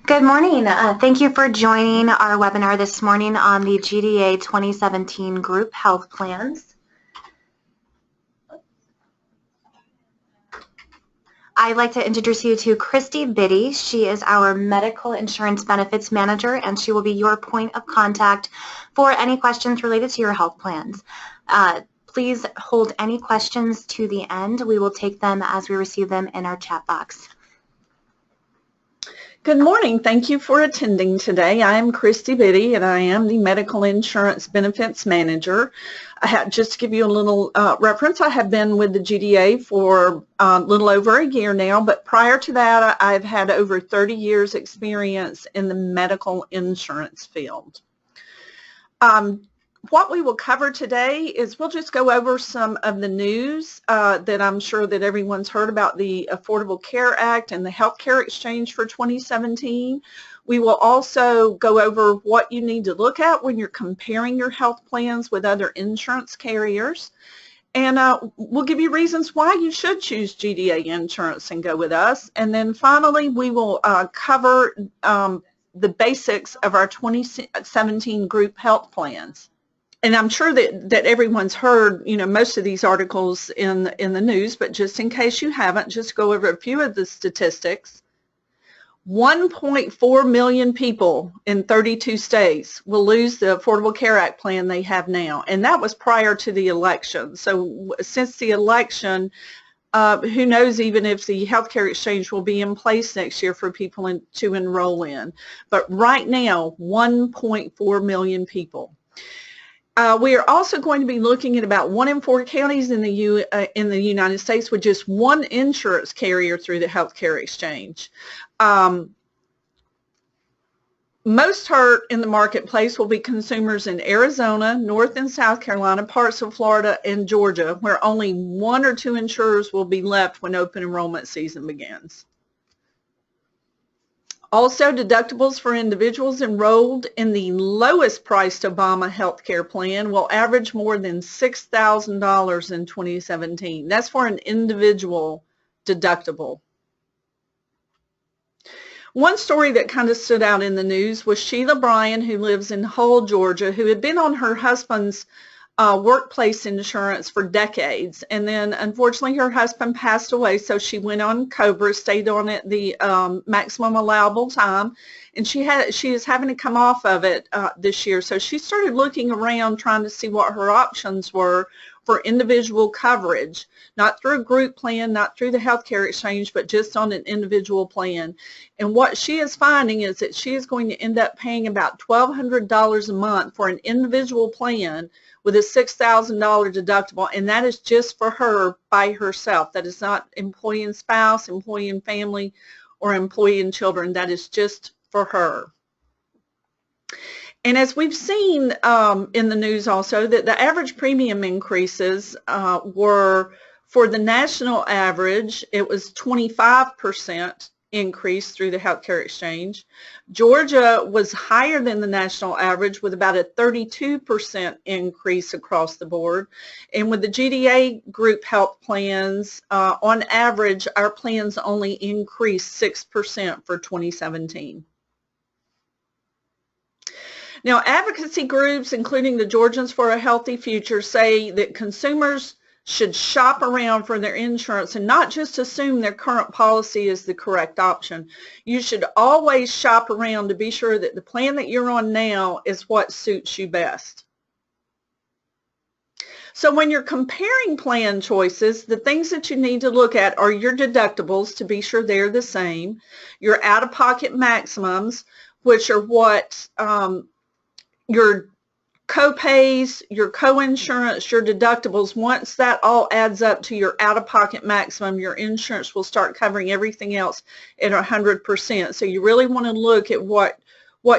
Good morning. Thank you for joining our webinar this morning on the GDA 2017 Group Health Plans. I'd like to introduce you to Christy Biddy. She is our Medical Insurance Benefits Manager, and she will be your point of contact for any questions related to your health plans. Please hold any questions to the end. We will take them as we receive them in our chat box. Good morning. Thank you for attending today. I am Christy Biddy, and I am the Medical Insurance Benefits Manager. Just to give you a little reference, I have been with the GDA for a little over a year now, but prior to that, I've had over 30 years experience in the medical insurance field. What we will cover today is we'll just go over some of the news that I'm sure that everyone's heard about, the Affordable Care Act and the Healthcare Exchange for 2017. We will also go over what you need to look at when you're comparing your health plans with other insurance carriers. And we'll give you reasons why you should choose GDA insurance and go with us. And then finally, we will cover the basics of our 2017 group health plans. And I'm sure that everyone's heard, most of these articles in the news, but just in case you haven't, just go over a few of the statistics. 1.4 million people in 32 states will lose the Affordable Care Act plan they have now, and that was prior to the election. So since the election, who knows even if the healthcare exchange will be in place next year for people to enroll in. But right now, 1.4 million people. We are also going to be looking at about 1 in 4 counties in the United States with just one insurance carrier through the healthcare exchange. Most hurt in the marketplace will be consumers in Arizona, North and South Carolina, parts of Florida, and Georgia, where only 1 or 2 insurers will be left when open enrollment season begins. Also, deductibles for individuals enrolled in the lowest priced Obama health care plan will average more than $6,000 in 2017. That's for an individual deductible. One story that kind of stood out in the news was Sheila Bryan, who lives in Hull, Georgia, who had been on her husband's workplace insurance for decades, and then unfortunately her husband passed away, so she went on COBRA, stayed on it the maximum allowable time, and she is having to come off of it this year. So she started looking around trying to see what her options were for individual coverage, not through a group plan, not through the healthcare exchange, but just on an individual plan. And what she is finding is that she is going to end up paying about $1,200 a month for an individual plan with a $6,000 deductible, and that is just for her by herself. That is not employee and spouse, employee and family, or employee and children. That is just for her. And as we've seen in the news also, that the average premium increases were, for the national average, it was 25% increase through the healthcare exchange. Georgia was higher than the national average with about a 32% increase across the board. And with the GDA group health plans, on average, our plans only increased 6% for 2017. Now, advocacy groups, including the Georgians for a Healthy Future, say that consumers should shop around for their insurance and not just assume their current policy is the correct option. You should always shop around to be sure that the plan that you're on now is what suits you best. So when you're comparing plan choices, the things that you need to look at are your deductibles to be sure they're the same, your out-of-pocket maximums, which are what your co-pays, your co-insurance, your deductibles. Once that all adds up to your out-of-pocket maximum, your insurance will start covering everything else at 100%. So you really want to look at what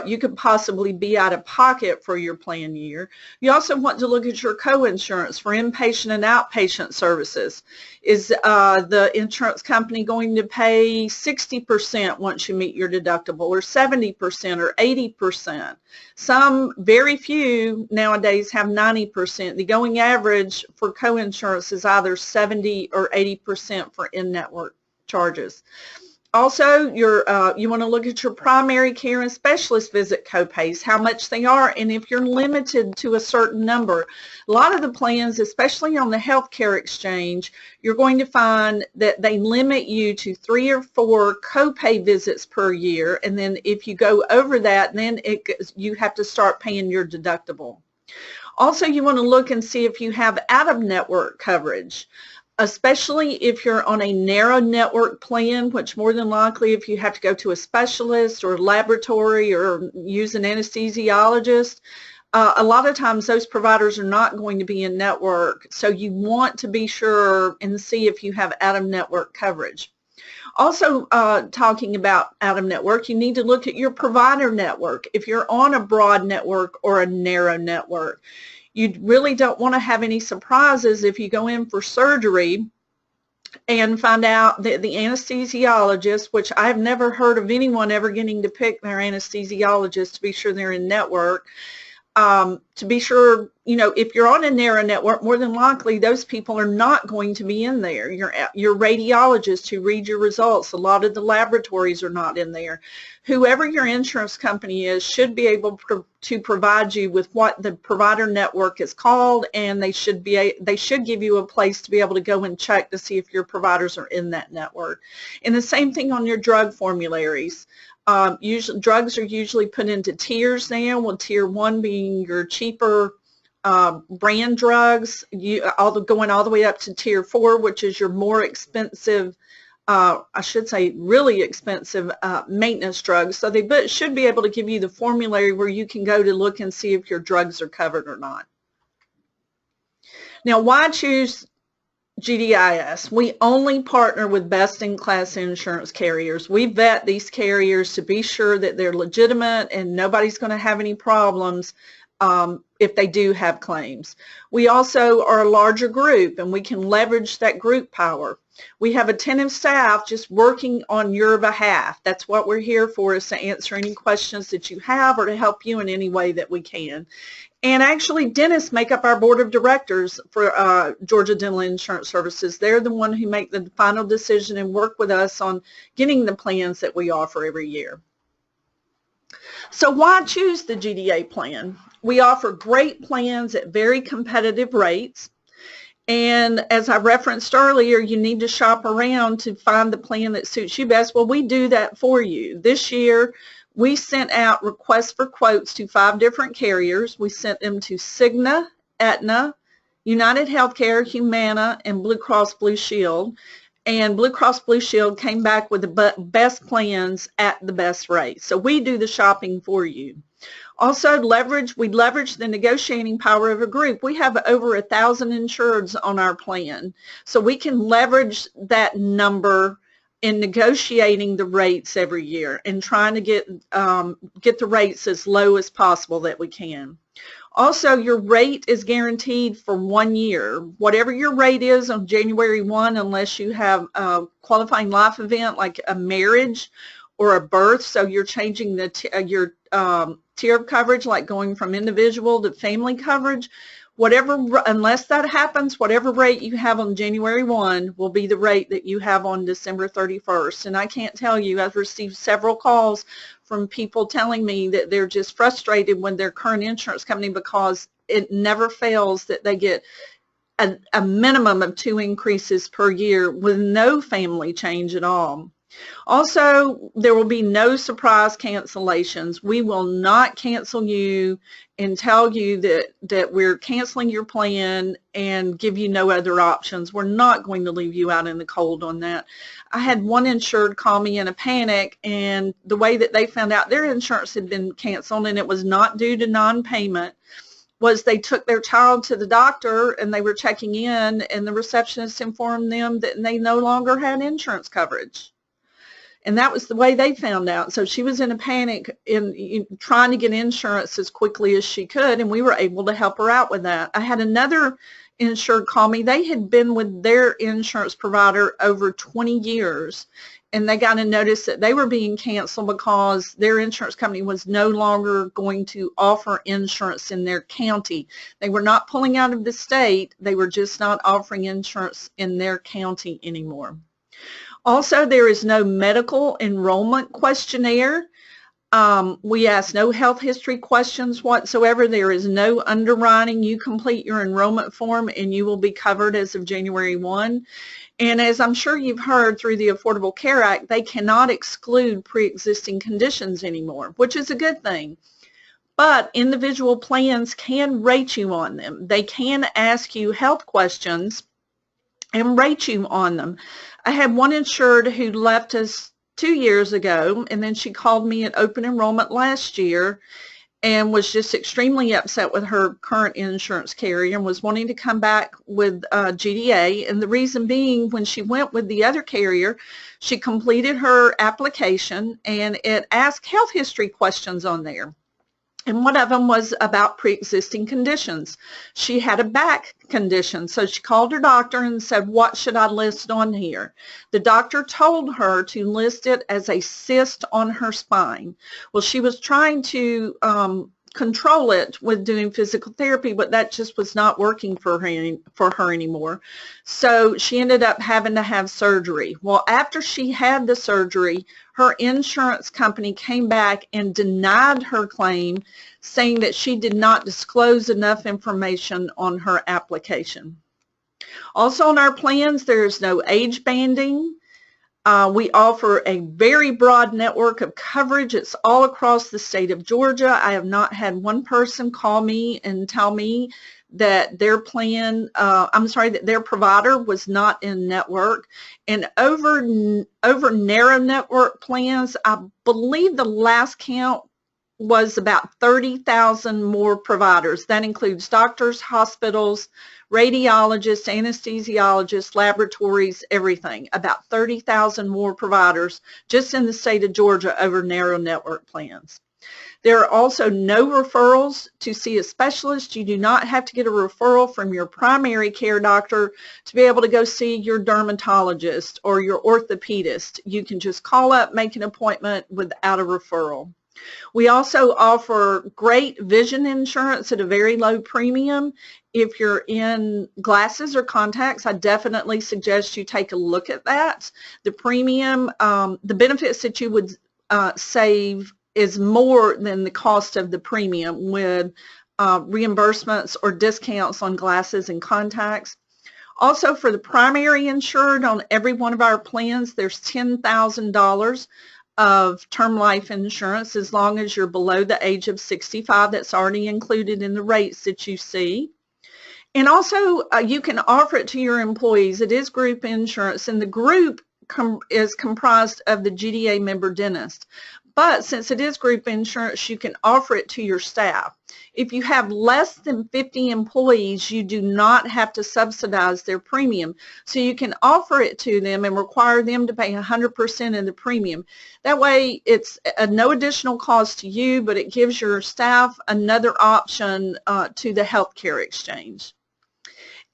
you could possibly be out of pocket for your plan year. You also want to look at your co-insurance for inpatient and outpatient services. Is the insurance company going to pay 60% once you meet your deductible, or 70%, or 80%? Some, very few nowadays, have 90%. The going average for co-insurance is either 70 or 80% for in-network charges. Also, you want to look at your primary care and specialist visit copays, how much they are, and if you're limited to a certain number. A lot of the plans, especially on the healthcare exchange, you're going to find that they limit you to 3 or 4 copay visits per year, and then if you go over that, then you have to start paying your deductible. Also, you want to look and see if you have out-of-network coverage, especially if you're on a narrow network plan, which more than likely if you have to go to a specialist or a laboratory or use an anesthesiologist, a lot of times those providers are not going to be in network. So you want to be sure and see if you have out-of-network coverage. Also, talking about out-of-network, you need to look at your provider network. If you're on a broad network or a narrow network, you really don't want to have any surprises if you go in for surgery and find out that the anesthesiologist, which I've never heard of anyone ever getting to pick their anesthesiologist to be sure they're in network, to be sure, you know, if you're on a narrow network, more than likely those people are not going to be in there. Your radiologist who read your results, a lot of the laboratories are not in there. Whoever your insurance company is should be able to provide you with what the provider network is called, and they should give you a place to be able to go and check to see if your providers are in that network. And the same thing on your drug formularies. Usually, drugs are usually put into tiers now, with tier 1 being your cheaper brand drugs, going all the way up to tier 4, which is your more expensive, I should say really expensive maintenance drugs. So they should be able to give you the formulary where you can go to look and see if your drugs are covered or not. Now, why choose GDIS? We only partner with best-in-class insurance carriers. We vet these carriers to be sure that they're legitimate and nobody's going to have any problems if they do have claims. We also are a larger group, and we can leverage that group power. We have attentive staff just working on your behalf. That's what we're here for, is to answer any questions that you have or to help you in any way that we can. And actually, dentists make up our board of directors for Georgia Dental Insurance Services. They're the one who make the final decision and work with us on getting the plans that we offer every year. So why choose the GDA plan? We offer great plans at very competitive rates. And as I referenced earlier, you need to shop around to find the plan that suits you best. Well, we do that for you. This year, we sent out requests for quotes to 5 different carriers. We sent them to Cigna, Aetna, United Healthcare, Humana, and Blue Cross Blue Shield. And Blue Cross Blue Shield came back with the best plans at the best rate. So we do the shopping for you. Also, we leverage the negotiating power of a group. We have over 1,000 insureds on our plan. So we can leverage that number in negotiating the rates every year and trying to get the rates as low as possible that we can. Also, your rate is guaranteed for 1 year. Whatever your rate is on January 1, unless you have a qualifying life event like a marriage or a birth, so you're changing your tier of coverage, like going from individual to family coverage, unless that happens, whatever rate you have on January 1 will be the rate that you have on December 31st. And I can't tell you, I've received several calls from people telling me that they're just frustrated with their current insurance company because it never fails that they get a minimum of 2 increases per year with no family change at all. Also, there will be no surprise cancellations. We will not cancel you and tell you that we're canceling your plan and give you no other options. We're not going to leave you out in the cold on that. I had one insured call me in a panic, and the way that they found out their insurance had been canceled and it was not due to non-payment was they took their child to the doctor and they were checking in, and the receptionist informed them that they no longer had insurance coverage. And that was the way they found out. So she was in a panic in trying to get insurance as quickly as she could, and we were able to help her out with that. I had another insured call me. They had been with their insurance provider over 20 years, and they got a notice that they were being canceled because their insurance company was no longer going to offer insurance in their county. They were not pulling out of the state. They were just not offering insurance in their county anymore. Also, there is no medical enrollment questionnaire. We ask no health history questions whatsoever. There is no underwriting. You complete your enrollment form and you will be covered as of January 1. And as I'm sure you've heard through the Affordable Care Act, they cannot exclude pre-existing conditions anymore, which is a good thing. But individual plans can rate you on them. They can ask you health questions and rate you on them. I had one insured who left us 2 years ago, and then she called me at open enrollment last year and was just extremely upset with her current insurance carrier and was wanting to come back with GDA. And the reason being, when she went with the other carrier, she completed her application and it asked health history questions on there. And one of them was about pre-existing conditions. She had a back condition, so she called her doctor and said, what should I list on here? The doctor told her to list it as a cyst on her spine. Well, she was trying to control it with doing physical therapy, but that just was not working for her anymore. So she ended up having to have surgery. Well, after she had the surgery, her insurance company came back and denied her claim, saying that she did not disclose enough information on her application. Also on our plans, there is no age banding. We offer a very broad network of coverage. It's all across the state of Georgia. I have not had one person call me and tell me that their plan, that their provider was not in network. And over narrow network plans, I believe the last count was about 30,000 more providers. That includes doctors, hospitals, radiologists, anesthesiologists, laboratories, everything. About 30,000 more providers just in the state of Georgia over narrow network plans. There are also no referrals to see a specialist. You do not have to get a referral from your primary care doctor to be able to go see your dermatologist or your orthopedist. You can just call up, make an appointment without a referral. We also offer great vision insurance at a very low premium. If you're in glasses or contacts, I definitely suggest you take a look at that. The premium, the benefits that you would save is more than the cost of the premium with reimbursements or discounts on glasses and contacts. Also, for the primary insured on every one of our plans, there's $10,000 of term life insurance as long as you're below the age of 65. That's already included in the rates that you see. And also, you can offer it to your employees. It is group insurance, and the group is comprised of the GDA member dentist. But since it is group insurance, you can offer it to your staff. If you have less than 50 employees, you do not have to subsidize their premium. So you can offer it to them and require them to pay 100% of the premium. That way, it's no additional cost to you, but it gives your staff another option to the healthcare exchange.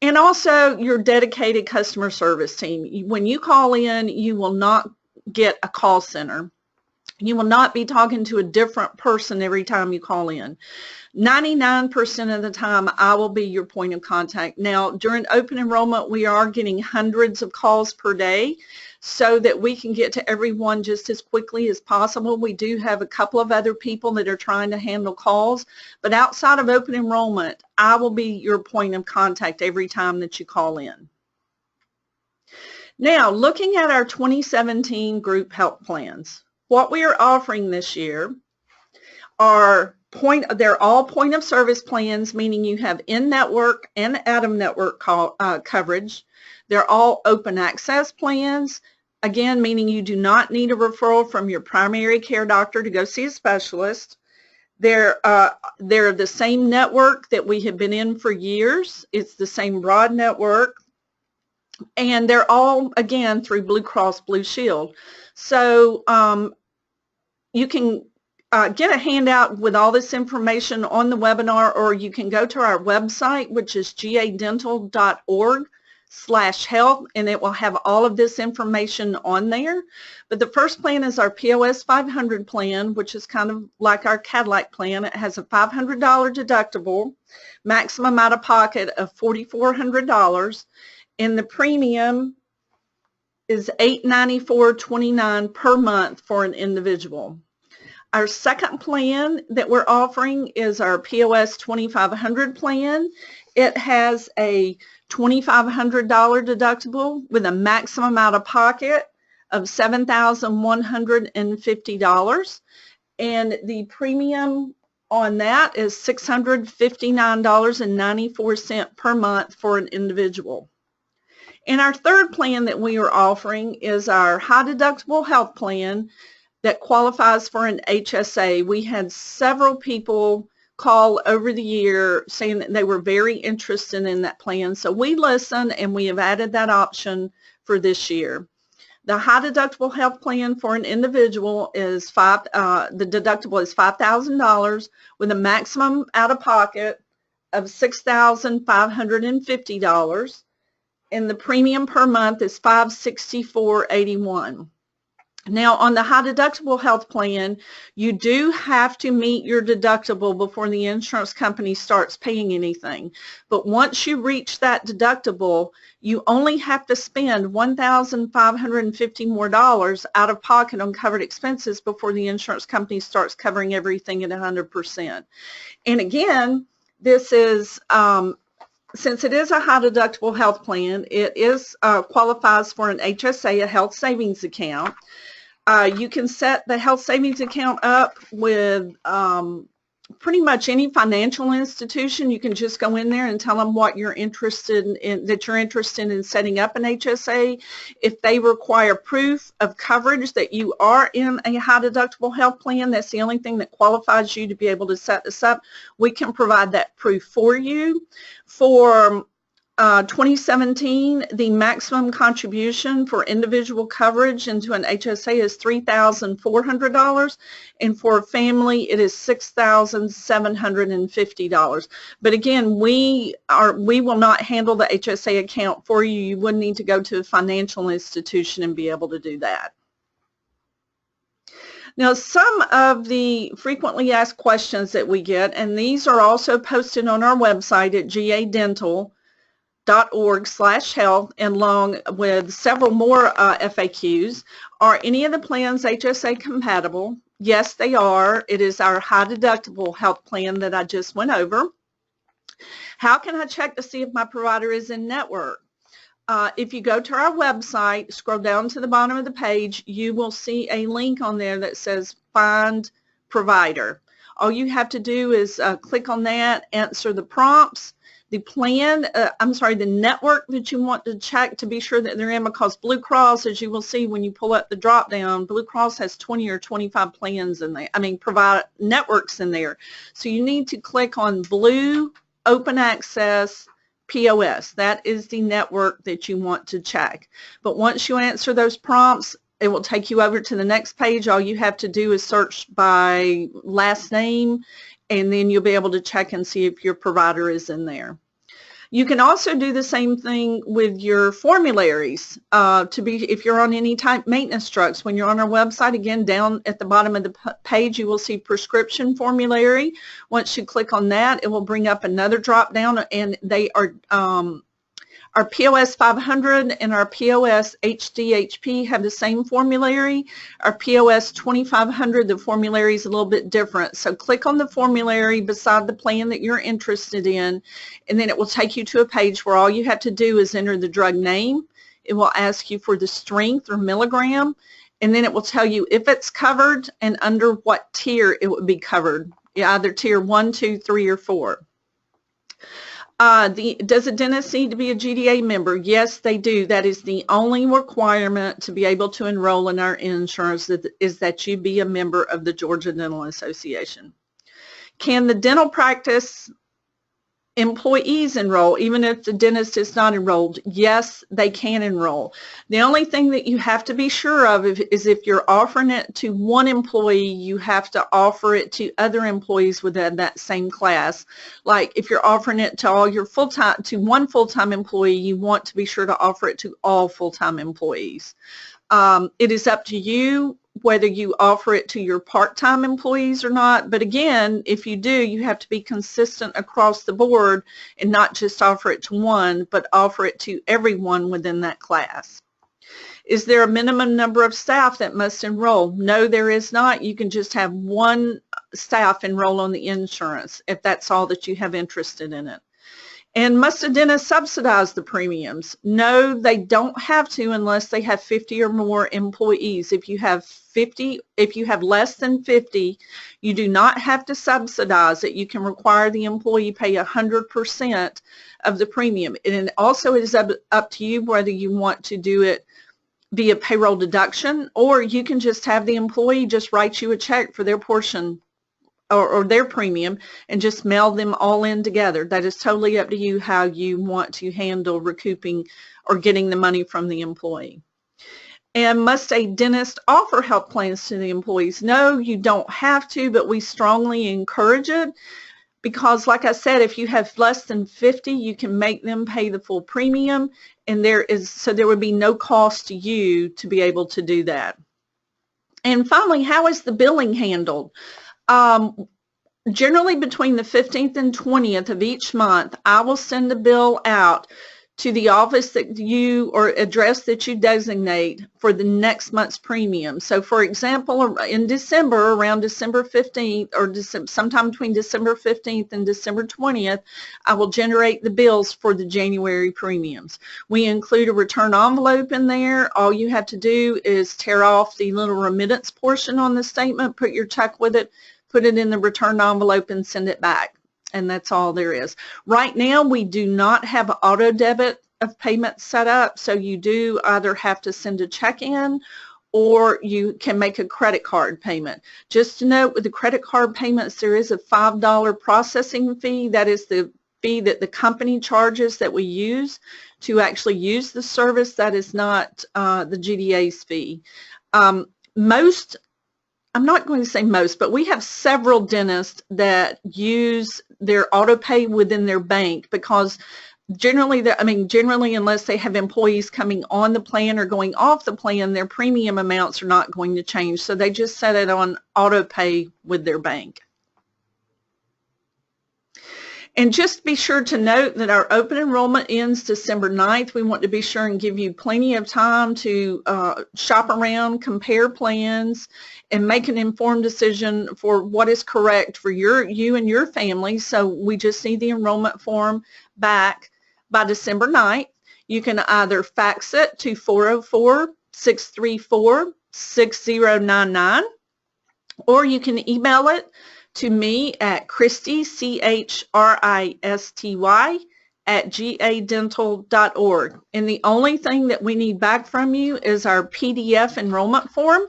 And also, your dedicated customer service team. When you call in, you will not get a call center. You will not be talking to a different person every time you call in. 99% of the time, I will be your point of contact. Now, during open enrollment, we are getting hundreds of calls per day so that we can get to everyone just as quickly as possible. We do have a couple of other people that are trying to handle calls, but outside of open enrollment, I will be your point of contact every time that you call in. Now, looking at our 2017 group health plans, what we are offering this year are they're all point of service plans, meaning you have in-network and out-of-network coverage. They're all open access plans, again, meaning you do not need a referral from your primary care doctor to go see a specialist. They're the same network that we have been in for years. It's the same broad network. And they're all, again, through Blue Cross Blue Shield. So you can get a handout with all this information on the webinar, or you can go to our website, which is gadental.org/health, and it will have all of this information on there. But the first plan is our POS 500 plan, which is kind of like our Cadillac plan. It has a $500 deductible, maximum out of pocket of $4,400, and the premium is $894.29 per month for an individual. Our second plan that we're offering is our POS 2500 plan. It has a $2,500 deductible with a maximum out of pocket of $7,150, and the premium on that is $659.94 per month for an individual. And our third plan that we are offering is our high deductible health plan that qualifies for an HSA. We had several people call over the year saying that they were very interested in that plan. So we listened and we have added that option for this year. The high deductible health plan for an individual is the deductible is $5,000 with a maximum out of pocket of $6,550, and the premium per month is $564.81. Now, on the high deductible health plan, you do have to meet your deductible before the insurance company starts paying anything. But once you reach that deductible, you only have to spend $1,550 more out of pocket on covered expenses before the insurance company starts covering everything at 100%. And again, this is since it is a high deductible health plan, it is qualifies for an HSA, a health savings account. You can set the health savings account up with pretty much any financial institution. You can just go in there and tell them what you're interested in, that you're interested in setting up an HSA. If they require proof of coverage that you are in a high deductible health plan, that's the only thing that qualifies you to be able to set this up. We can provide that proof for you. For 2017, the maximum contribution for individual coverage into an HSA is $3,400, and for a family it is $6,750. But again, we will not handle the HSA account for you. You would need to go to a financial institution and be able to do that. Now, some of the frequently asked questions that we get, and these are also posted on our website at gadental.org/health, and along with several more FAQs. Are any of the plans HSA compatible? Yes, they are. It is our high deductible health plan that I just went over. How can I check to see if my provider is in network? If you go to our website, scroll down to the bottom of the page, you will see a link on there that says Find Provider. All you have to do is click on that, answer the prompts. The plan, the network that you want to check to be sure that they're in, because Blue Cross, as you will see when you pull up the drop down, Blue Cross has 20 or 25 plans in there, provide networks in there. So you need to click on Blue Open Access POS. That is the network that you want to check. But once you answer those prompts, it will take you over to the next page. All you have to do is search by last name, and then you'll be able to check and see if your provider is in there. You can also do the same thing with your formularies. If you're on any type maintenance trucks, when you're on our website, again, down at the bottom of the page, you will see prescription formulary. Once you click on that, it will bring up another drop down, and they are our POS 500 and our POS HDHP have the same formulary. Our POS 2500, the formulary is a little bit different. So click on the formulary beside the plan that you're interested in, and then it will take you to a page where all you have to do is enter the drug name. It will ask you for the strength or milligram, and then it will tell you if it's covered and under what tier it would be covered, either tier 1, 2, 3, or 4. Does a dentist need to be a GDA member? Yes, they do. That is the only requirement to be able to enroll in our insurance, is that you be a member of the Georgia Dental Association. Can the dental practice employees enroll even if the dentist is not enrolled? Yes, they can enroll. The only thing that you have to be sure of is if you're offering it to one employee, you have to offer it to other employees within that same class. Like if you're offering it to all your one full-time employee, you want to be sure to offer it to all full-time employees. It is up to you whether you offer it to your part-time employees or not. But again, if you do, you have to be consistent across the board and not just offer it to one, but offer it to everyone within that class. Is there a minimum number of staff that must enroll? No, there is not. You can just have one staff enroll on the insurance if that's all that you have interested in it. And must a dentist subsidize the premiums? No, they don't have to unless they have 50 or more employees. If you have less than 50, you do not have to subsidize it. You can require the employee pay 100% of the premium. And also it is up to you whether you want to do it via payroll deduction, or you can just have the employee just write you a check for their portion or their premium and just mail them all in together. That is totally up to you how you want to handle recouping or getting the money from the employee. And must a dentist offer health plans to the employees? No, you don't have to, but we strongly encourage it because, like I said, if you have less than 50, you can make them pay the full premium, and there would be no cost to you to be able to do that. And finally, how is the billing handled? Generally between the 15th and 20th of each month, I will send a bill out to the office that you or address that you designate for the next month's premium. So for example, in December, around December 15th or sometime between December 15th and December 20th, I will generate the bills for the January premiums. We include a return envelope in there. All you have to do is tear off the little remittance portion on the statement, put your check with it, put it in the return envelope and send it back. And that's all there is. Right now, we do not have auto debit of payments set up, so you do either have to send a check in or you can make a credit card payment. Just to note, with the credit card payments, there is a $5 processing fee. That is the fee that the company charges that we use to actually use the service. That is not the GDA's fee. I'm not going to say most, but we have several dentists that use their auto pay within their bank because generally, unless they have employees coming on the plan or going off the plan, their premium amounts are not going to change. So they just set it on auto pay with their bank. And just be sure to note that our open enrollment ends December 9th. We want to be sure and give you plenty of time to shop around, compare plans, and make an informed decision for what is correct for you and your family. So we just need the enrollment form back by December 9th. You can either fax it to 404-634-6099, or you can email it to me at Christy, CHRISTY, @gadental.org. And the only thing that we need back from you is our PDF enrollment form.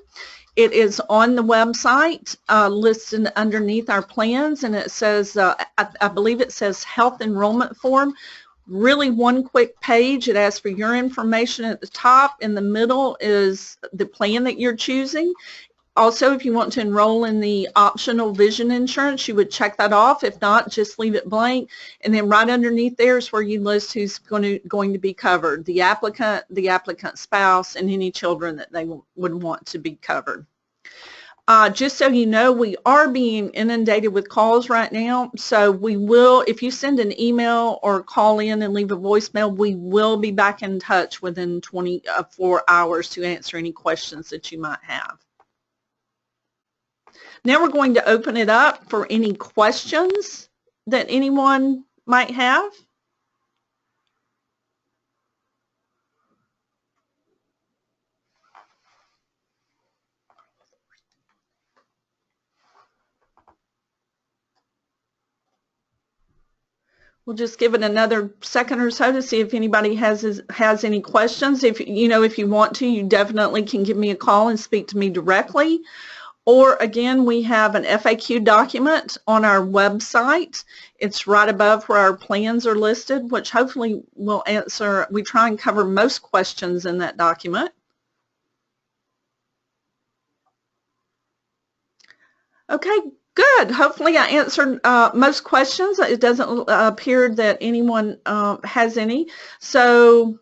It is on the website listed underneath our plans, and it says, I believe it says health enrollment form. Really one quick page. It asks for your information at the top. In the middle is the plan that you're choosing. Also, if you want to enroll in the optional vision insurance, you would check that off. If not, just leave it blank. And then right underneath there is where you list who's going to be covered, the applicant's spouse, and any children that they would want to be covered. Just so you know, we are being inundated with calls right now. So we will, if you send an email or call in and leave a voicemail, we will be back in touch within 24 hours to answer any questions that you might have. Now we're going to open it up for any questions that anyone might have. We'll just give it another second or so to see if anybody has any questions. If you want to, you definitely can give me a call and speak to me directly. Or again, we have an FAQ document on our website. It's right above where our plans are listed, which hopefully will answer. We try and cover most questions in that document. Okay, good. Hopefully I answered most questions. It doesn't appear that anyone has any. So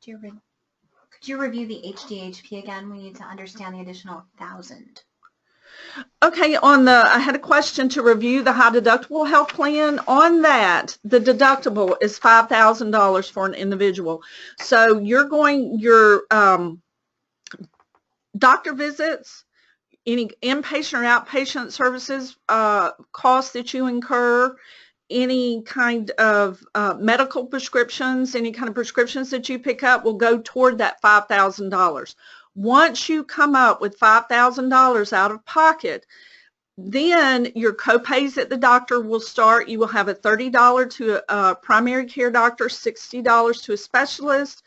could you review the HDHP again? We need to understand the additional 1,000. Okay, I had a question to review the high deductible health plan. On that, the deductible is $5,000 for an individual. So your doctor visits, any inpatient or outpatient services, costs that you incur, any kind of medical prescriptions, any kind of prescriptions that you pick up will go toward that $5,000. Once you come up with $5,000 out of pocket, then your copays at the doctor will start. You will have a $30 to a primary care doctor, $60 to a specialist.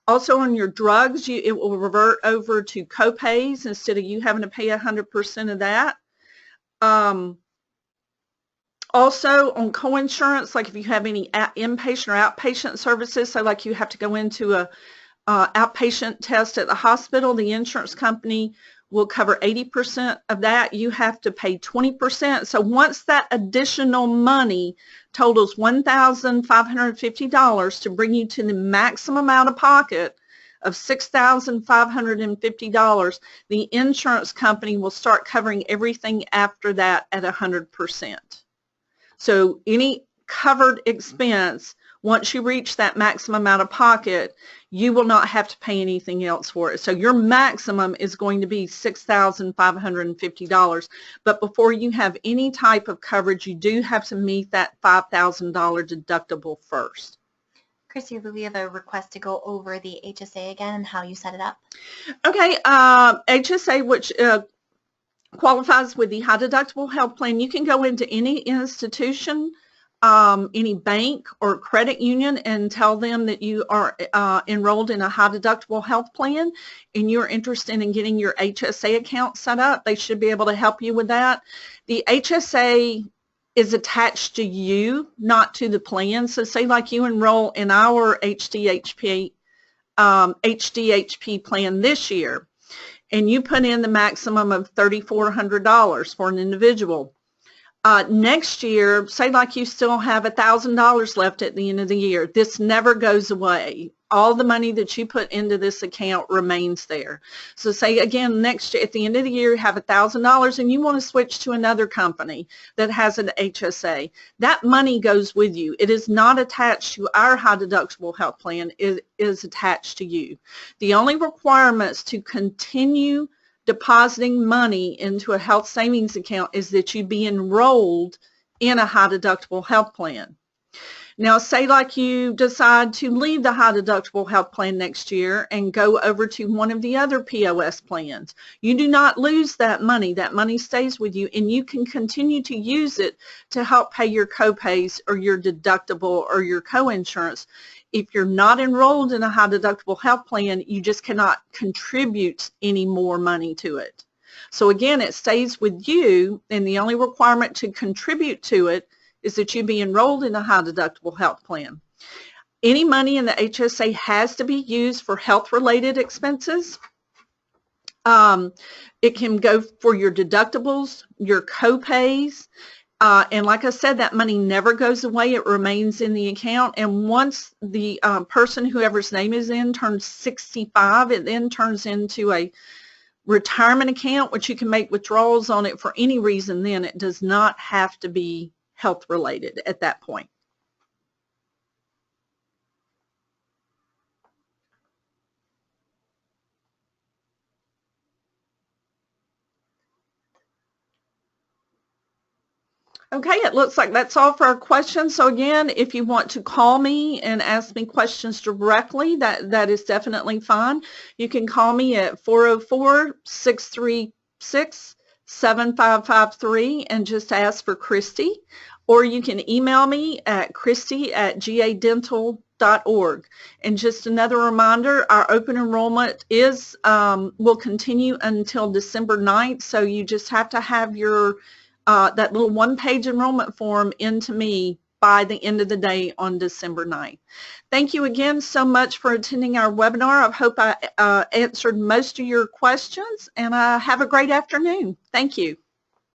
Also on your drugs, it will revert over to copays instead of you having to pay 100% of that. Also on coinsurance, like if you have any inpatient or outpatient services, so like you have to go into a outpatient test at the hospital, the insurance company will cover 80% of that. You have to pay 20%. So once that additional money totals $1,550 to bring you to the maximum out of pocket of $6,550, the insurance company will start covering everything after that at 100%. So any covered expense, once you reach that maximum out of pocket, you will not have to pay anything else for it. So your maximum is going to be $6,550. But before you have any type of coverage, you do have to meet that $5,000 deductible first. Christy, we have a request to go over the HSA again and how you set it up. Okay, HSA, which qualifies with the high deductible health plan, you can go into any institution, any bank or credit union and tell them that you are enrolled in a high deductible health plan and you're interested in getting your HSA account set up. They should be able to help you with that. The HSA is attached to you, not to the plan. So say like you enroll in our HDHP plan this year and you put in the maximum of $3,400 for an individual. Next year, say like you still have $1,000 left at the end of the year. This never goes away. All the money that you put into this account remains there. So say again, next year, at the end of the year, you have $1,000 and you want to switch to another company that has an HSA. That money goes with you. It is not attached to our high deductible health plan. It is attached to you. The only requirements to continue depositing money into a health savings account is that you be enrolled in a high deductible health plan. Now say like you decide to leave the high deductible health plan next year and go over to one of the other POS plans. You do not lose that money. That money stays with you and you can continue to use it to help pay your copays or your deductible or your coinsurance. If you're not enrolled in a high deductible health plan, you just cannot contribute any more money to it. So again, it stays with you and the only requirement to contribute to it is that you be enrolled in a high deductible health plan. Any money in the HSA has to be used for health related expenses. It can go for your deductibles, your copays, and like I said, that money never goes away. It remains in the account. And once the person, whoever's name is in, turns 65, it then turns into a retirement account, which you can make withdrawals on it for any reason. Then it does not have to be health related at that point. Okay, it looks like that's all for our questions. So again, if you want to call me and ask me questions directly, that is definitely fine. You can call me at 404-636-7553 and just ask for Christy, or you can email me at christy@gadental.org. And just another reminder, our open enrollment is will continue until December 9th, so you just have to have your that little one-page enrollment form into me by the end of the day on December 9th. Thank you again so much for attending our webinar. I hope I answered most of your questions, and have a great afternoon. Thank you.